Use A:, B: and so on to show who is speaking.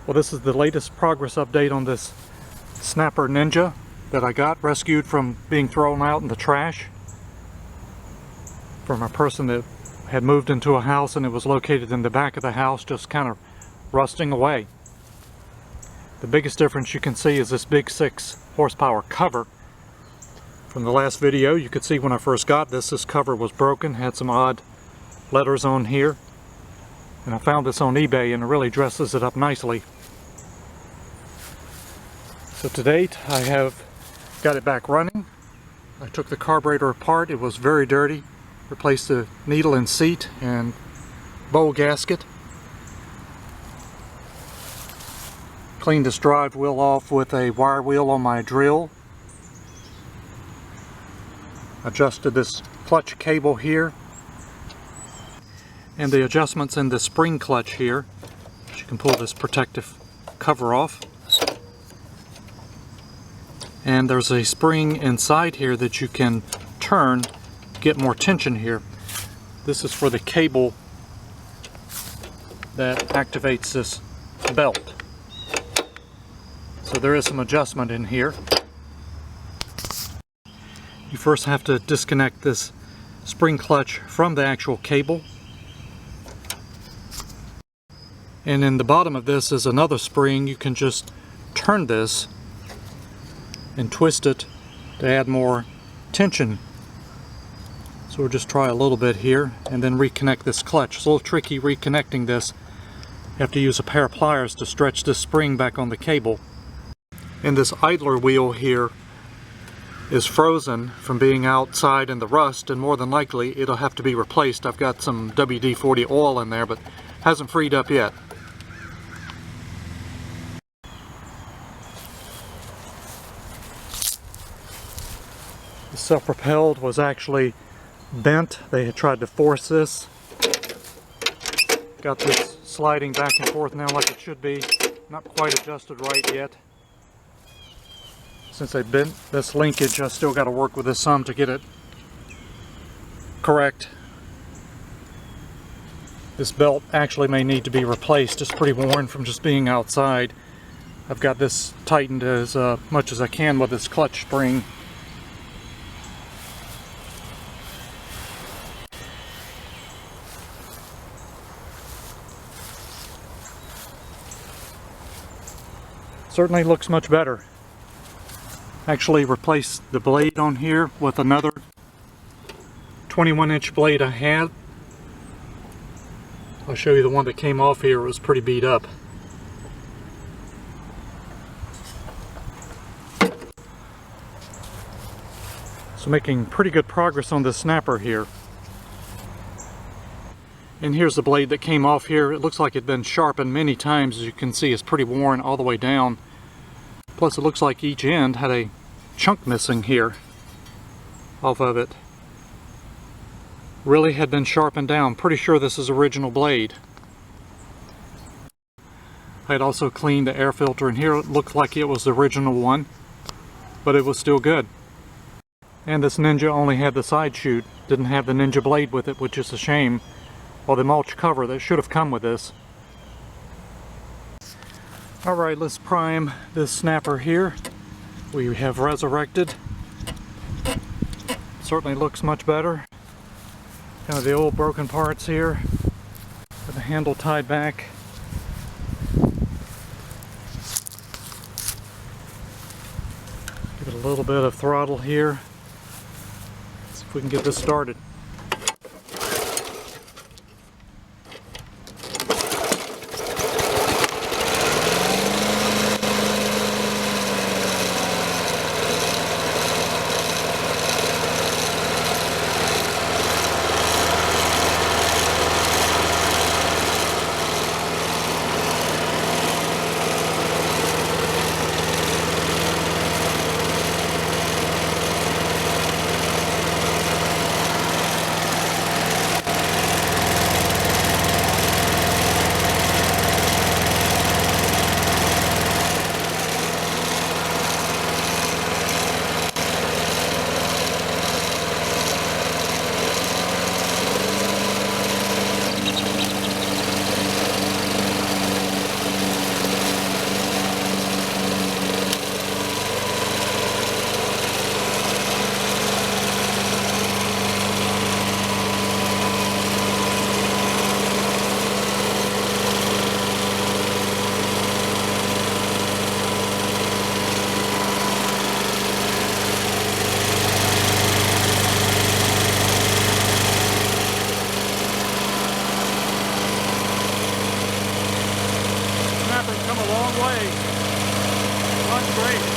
A: Well, this is the latest progress update on this Snapper Ninja that I got rescued from being thrown out in the trash from a person that had moved into a house, and it was located in the back of the house, just kind of rusting away. The biggest difference you can see is this big 6 horsepower cover. From the last video, you could see when I first got this cover was broken, had some odd letters on here, and I found this on eBay and it really dresses it up nicely. So to date, I have got it back running. I took the carburetor apart. It was very dirty. Replaced the needle and seat and bowl gasket. Cleaned this drive wheel off with a wire wheel on my drill. Adjusted this clutch cable here. And the adjustments in the spring clutch here. You can pull this protective cover off. And there's a spring inside here that you can turn to get more tension here. This is for the cable that activates this belt. So there is some adjustment in here. You first have to disconnect this spring clutch from the actual cable. And in the bottom of this is another spring. You can just turn this and twist it to add more tension. So we'll just try a little bit here and then reconnect this clutch. It's a little tricky reconnecting this. You have to use a pair of pliers to stretch this spring back on the cable. And this idler wheel here is frozen from being outside in the rust, and more than likely it'll have to be replaced. I've got some WD-40 oil in there, but hasn't freed up yet. The self-propelled was actually bent. They had tried to force this. Got this sliding back and forth now like it should be. Not quite adjusted right yet. Since they bent this linkage, I still got to work with this some to get it correct. This belt actually may need to be replaced. It's pretty worn from just being outside. I've got this tightened as much as I can with this clutch spring. Certainly looks much better. Actually replaced the blade on here with another 21-inch blade I had. I'll show you the one that came off here. It was pretty beat up. So making pretty good progress on this snapper here. And here's the blade that came off here. It looks like it's been sharpened many times. As you can see, it's pretty worn all the way down. Plus it looks like each end had a chunk missing here off of it. Really had been sharpened down. Pretty sure this is original blade. I had also cleaned the air filter in here. It looked like it was the original one, but it was still good. And this Ninja only had the side chute. Didn't have the Ninja blade with it, which is a shame. Or the mulch cover that should have come with this. Alright, let's prime this snapper here. We have resurrected. Certainly looks much better. Kind of the old broken parts here. With the handle tied back. Give it a little bit of throttle here. See if we can get this started.
B: Great.